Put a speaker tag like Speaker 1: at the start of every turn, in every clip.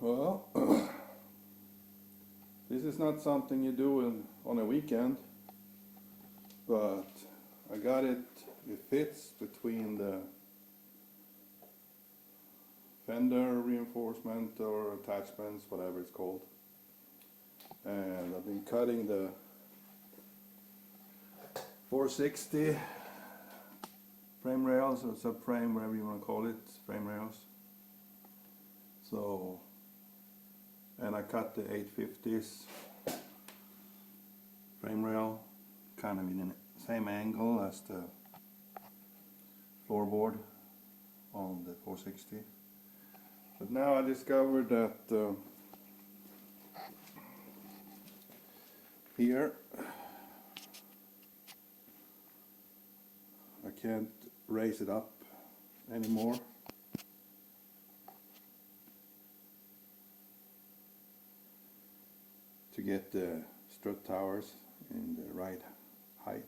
Speaker 1: Well, this is not something you do on a weekend, but I got it. It fits between the fender reinforcement or attachments, whatever it's called. And I've been cutting the 460 frame rails or subframe, whatever you want to call it, frame rails. So, and I cut the 850s frame rail kind of in the same angle as the floorboard on the 460. But now I discovered that here I can't raise it up anymore. To get the strut towers in the right height.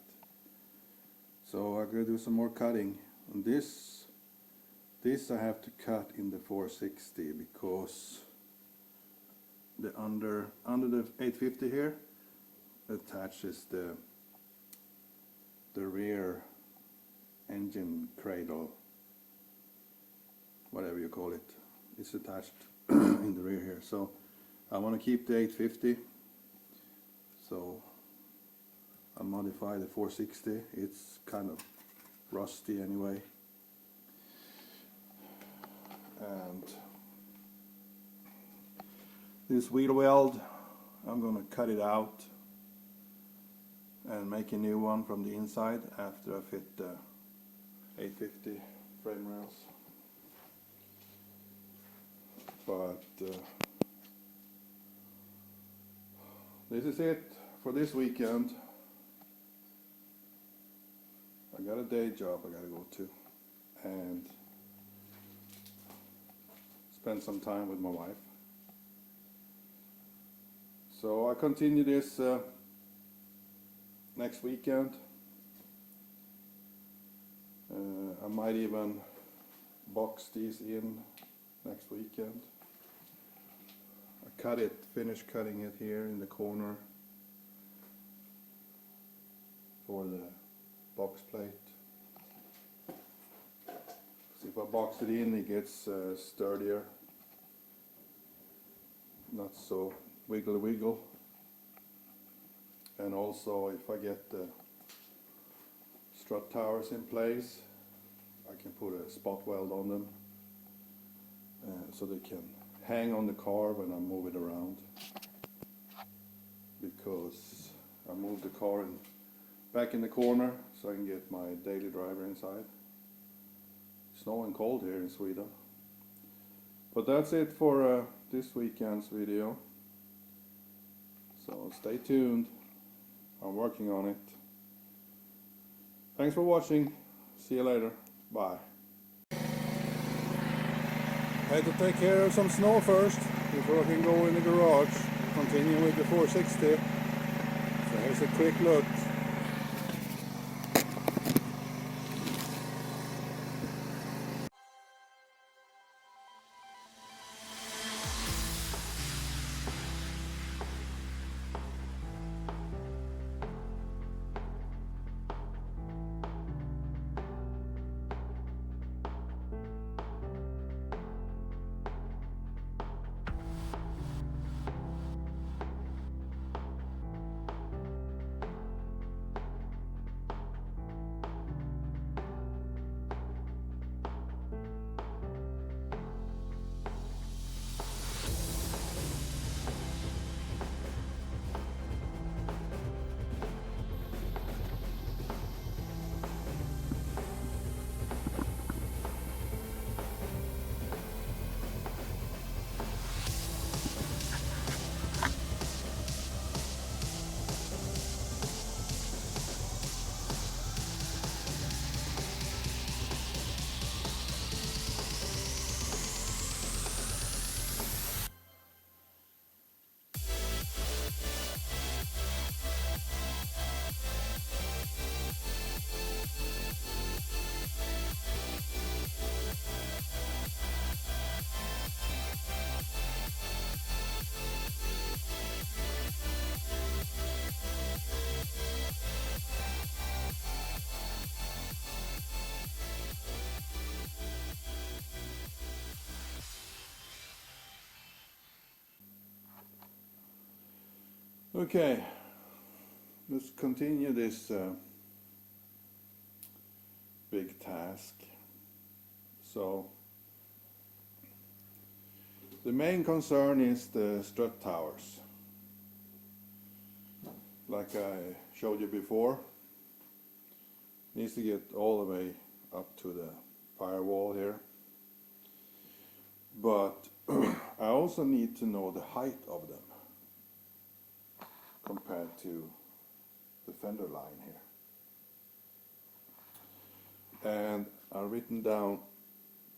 Speaker 1: So I'm going to do some more cutting. And this I have to cut in the 460 because the under the 850 here attaches the rear engine cradle, whatever you call it. It's attached in the rear here. So I want to keep the 850. So I modify the 460. It's kind of rusty anyway. And this wheel weld, I'm going to cut it out and make a new one from the inside after I fit the 850 frame rails. But this is it for this weekend. I got a day job I gotta go to and spend some time with my wife. So I continue this next weekend. I might even box these in next weekend. I finished cutting it here in the corner for the box plate. So if I box it in, it gets sturdier, not so wiggle. And also if I get the strut towers in place, I can put a spot weld on them so they can hang on the car when I move it around, because I moved the car back in the corner so I can get my daily driver inside. It's snowing cold here in Sweden. But that's it for this weekend's video. So stay tuned. I'm working on it. Thanks for watching. See you later. Bye. I had to take care of some snow first before I can go in the garage, continue with the 460. So here's a quick look. Okay, let's continue this big task. So the main concern is the strut towers. Like I showed you before, needs to get all the way up to the firewall here. But I also need to know the height of them compared to the fender line here. And I've written down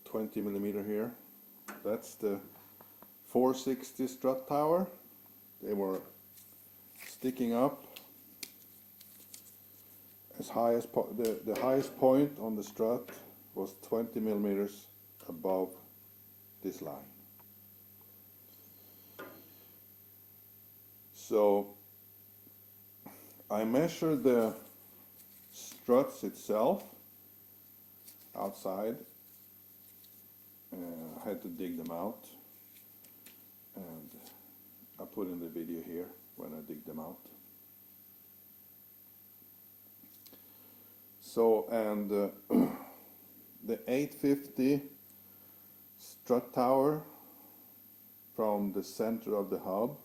Speaker 1: 20 millimeter here. That's the 460 strut tower. They were sticking up as high as the highest point on the strut was 20 millimeters above this line. So I measured the struts itself outside. I had to dig them out, and I put in the video here when I dig them out. So, and the 850 strut tower from the center of the hub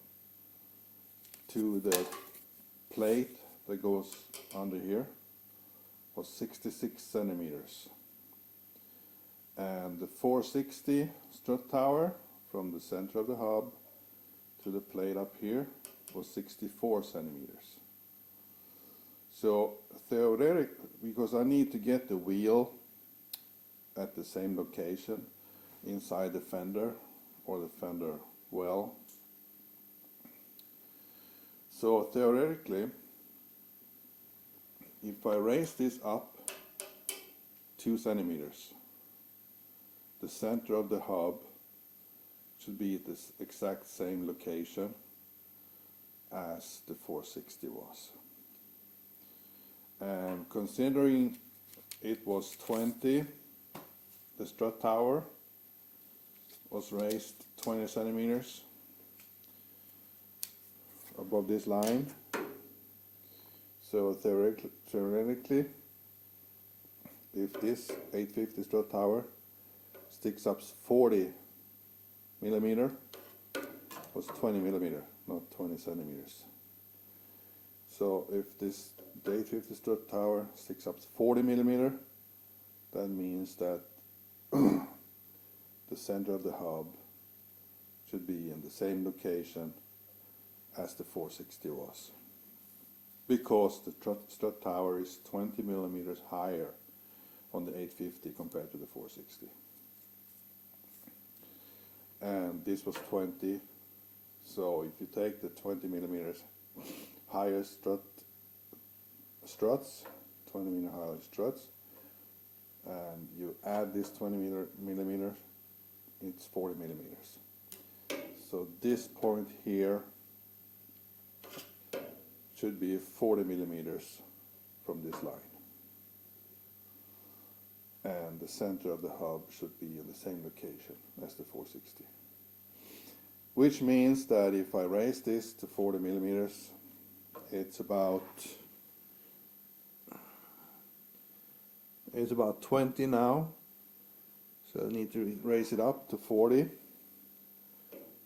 Speaker 1: to the plate that goes under here was 66 centimeters. And the 460 strut tower from the center of the hub to the plate up here was 64 centimeters. So theoretically, because I need to get the wheel at the same location inside the fender or the fender well. So theoretically, if I raise this up 2 centimeters, the center of the hub should be at this exact same location as the 460 was. And considering it was 20, the strut tower was raised 20 centimeters above this line. So theoretically, if this 850 strut tower sticks up 40 millimeter, was 20 millimeter, not 20 centimeters. So if this 850 strut tower sticks up 40 millimeter, that means that the center of the hub should be in the same location as the 460 was, because the strut tower is 20 millimeters higher on the 850 compared to the 460. And this was 20, so if you take the 20 millimeters higher struts, 20 millimeter higher struts, and you add this 20 millimeters, it's 40 millimeters. So this point here should be 40 millimeters from this line. And the center of the hub should be in the same location as the 460. Which means that if I raise this to 40 millimeters, it's about 20 now. So I need to raise it up to 40.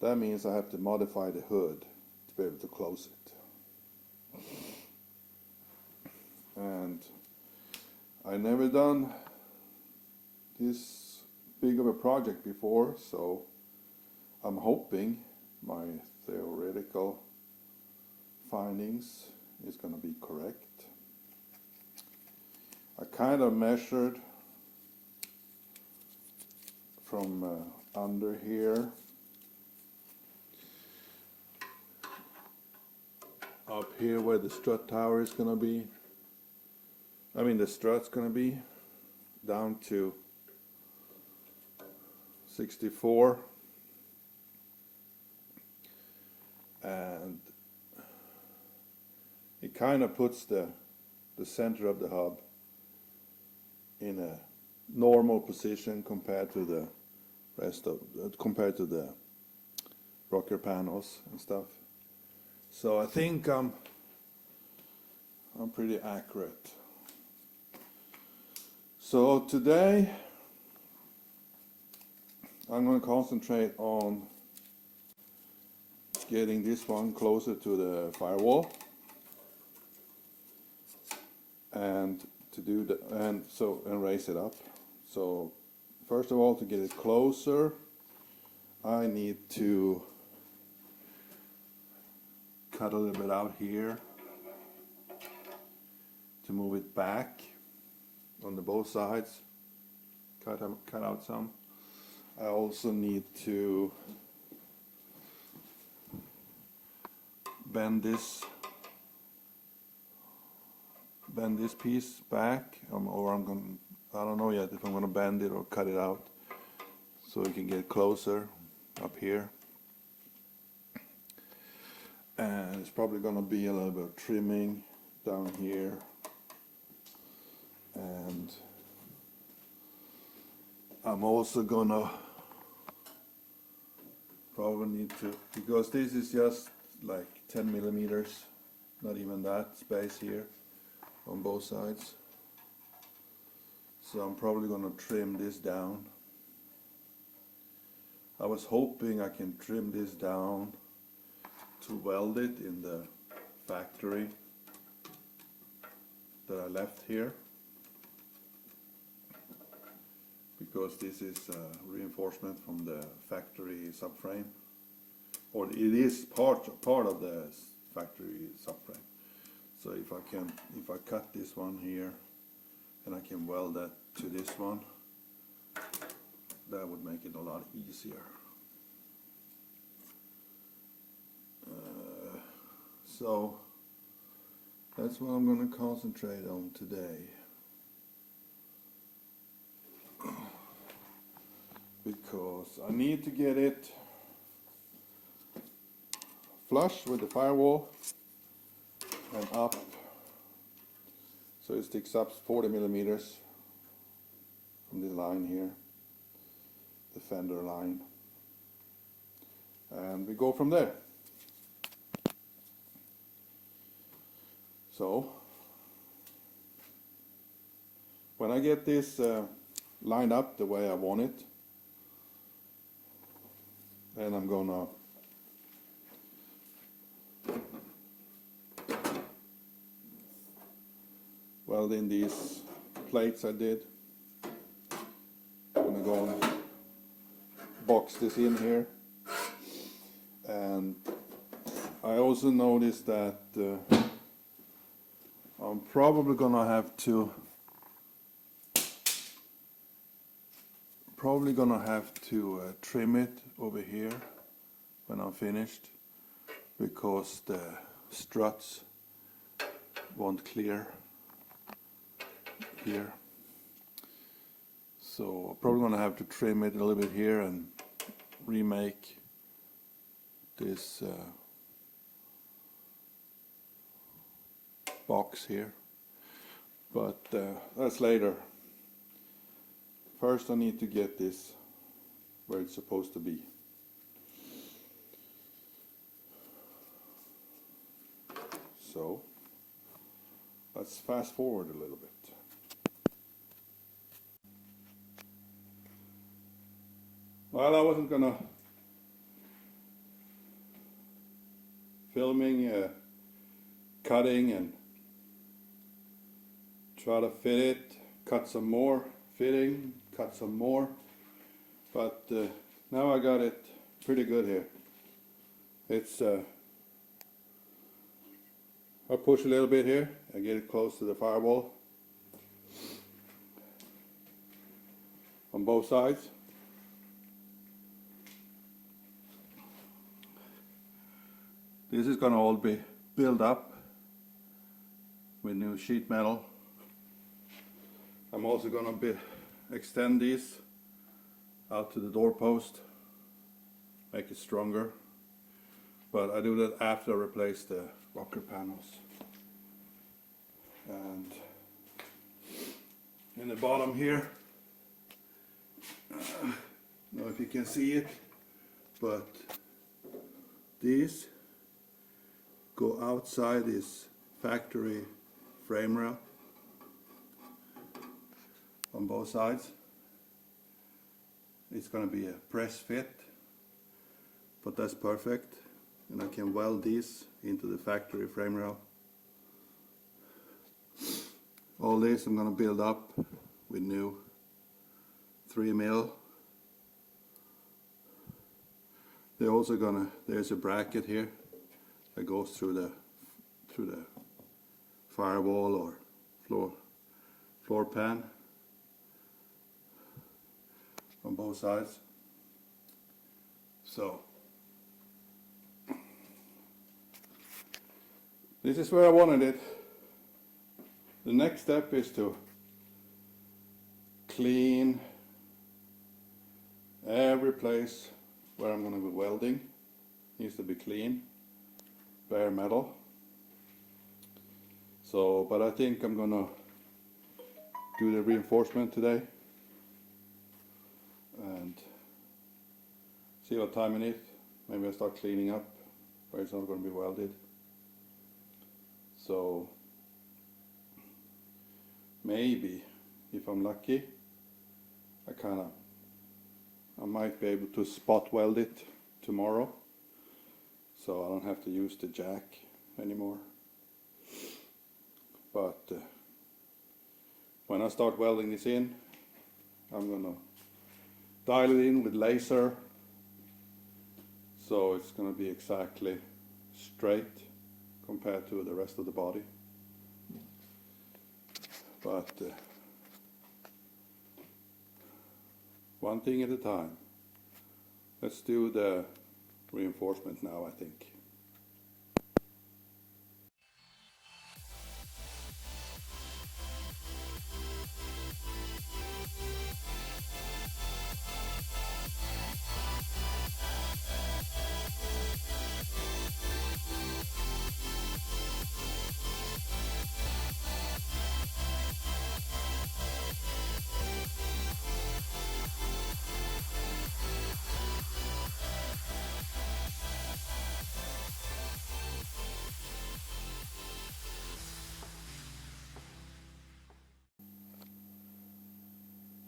Speaker 1: That means I have to modify the hood to be able to close it. And I never done this big of a project before, so I'm hoping my theoretical findings is going to be correct. I kind of measured from under here up here where the strut tower is going to be. I mean the strut's going to be down to 64, and it kind of puts the center of the hub in a normal position compared to the rest of compared to the rocker panels and stuff. So I think I'm pretty accurate. So today I'm going to concentrate on getting this one closer to the firewall, and to do that, and raise it up. So first of all, to get it closer, I need to cut a little bit out here to move it back on the both sides. Cut out some. I also need to bend this piece back, or I don't know yet if I'm gonna bend it or cut it out so we can get closer up here. And it's probably gonna be a little bit of trimming down here, and I'm also gonna probably need to, because this is just like 10 millimeters, not even that space here on both sides. So I'm probably gonna trim this down. I was hoping I can trim this down to weld it in the factory that I left here, because this is reinforcement from the factory subframe, or it is part of the factory subframe. So if I cut this one here and I can weld that to this one, that would make it a lot easier. So that's what I'm going to concentrate on today, because I need to get it flush with the firewall and up, so it sticks up 40 millimeters from this line here, the fender line, and we go from there. So when I get this lined up the way I want it, then I'm gonna weld in these plates I did. I'm gonna go and box this in here. And I also noticed that I'm probably gonna have to trim it over here when I'm finished, because the struts won't clear here. So I'm probably gonna have to trim it a little bit here and remake this box here, but that's later. First I need to get this where it's supposed to be. So let's fast forward a little bit. Well, I wasn't gonna filming cutting and try to fit it, cut some more, fitting, cut some more, but now I got it pretty good here. It's I push a little bit here, I get it close to the firewall on both sides. This is going to all be built up with new sheet metal. I'm also going to extend these out to the doorpost, make it stronger. But I do that after I replace the rocker panels. And in the bottom here, I don't know if you can see it, but these go outside this factory frame rail on both sides. It's going to be a press fit, but that's perfect, and I can weld these into the factory frame rail. All this I'm going to build up with new 3mm. They're also there's a bracket here that goes through the firewall or floor pan on both sides. So this is where I wanted it. The next step is to clean every place where I'm going to be welding. Needs to be clean, bare metal. So, but I think I'm going to do the reinforcement today and see what time it is. Maybe I start cleaning up where it's not going to be welded. So maybe if I'm lucky, I might be able to spot weld it tomorrow, so I don't have to use the jack anymore. But when I start welding this in, I'm gonna dial it in with laser, so it's gonna be exactly straight compared to the rest of the body. But one thing at a time. Let's do the reinforcement now, I think.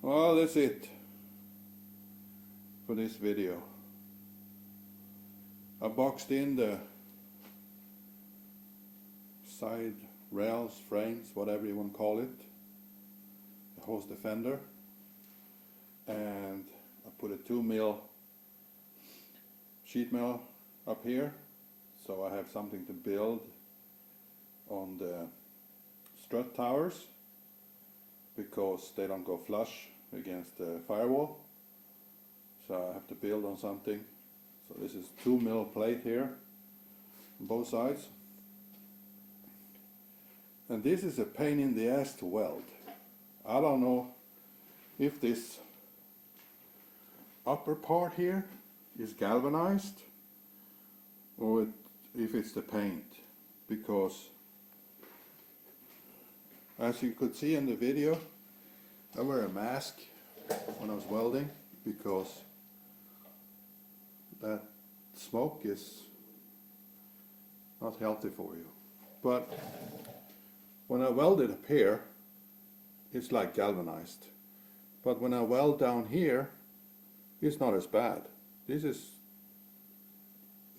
Speaker 1: Well, that's it for this video. I boxed in the side rails, frames, whatever you want to call it, the hose defender, and I put a 2mm sheet metal up here, so I have something to build on the strut towers, because they don't go flush against the firewall, so I have to build on something. So this is 2mm plate here on both sides, and this is a pain in the ass to weld. I don't know if this upper part here is galvanized or if it's the paint, because as you could see in the video, I wear a mask when I was welding because that smoke is not healthy for you. But when I weld it up here, it's like galvanized. But when I weld down here, it's not as bad. This is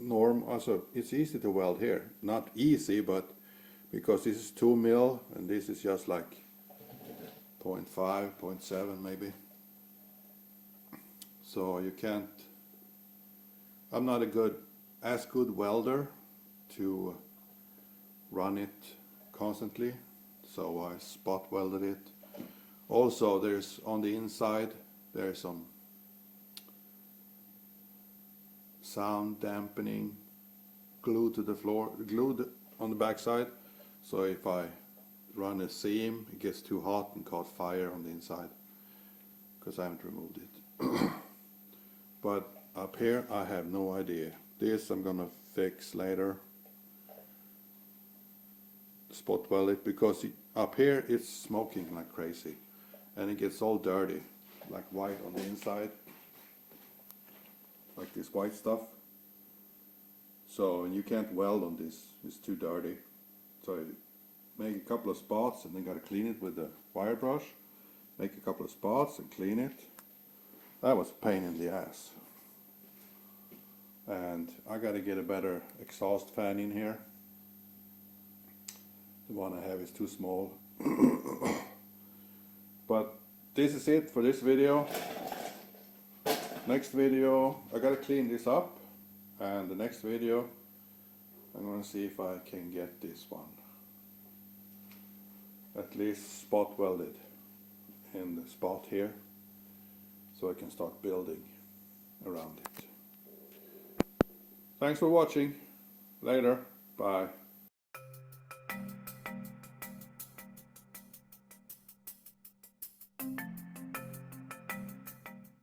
Speaker 1: also it's easy to weld here. Not easy, but because this is 2mm and this is just like 0.5, 0.7 maybe. So you can't, I'm not as good welder to run it constantly, so I spot welded it. Also there's on the inside, there's some sound dampening glued to the floor, glued on the back side. So if I run a seam, it gets too hot and caught fire on the inside, because I haven't removed it. But up here I have no idea. This I'm gonna fix later. Spot weld it, because up here it's smoking like crazy and it gets all dirty, like white on the inside, like this white stuff. So, and you can't weld on this, it's too dirty. So I make a couple of spots and then gotta clean it with the wire brush. Make a couple of spots and clean it. That was a pain in the ass. And I gotta get a better exhaust fan in here. The one I have is too small. But this is it for this video. Next video, I gotta clean this up. And the next video, I'm gonna see if I can get this one at least spot welded in the spot here, so I can start building around it. Thanks for watching. Later. Bye.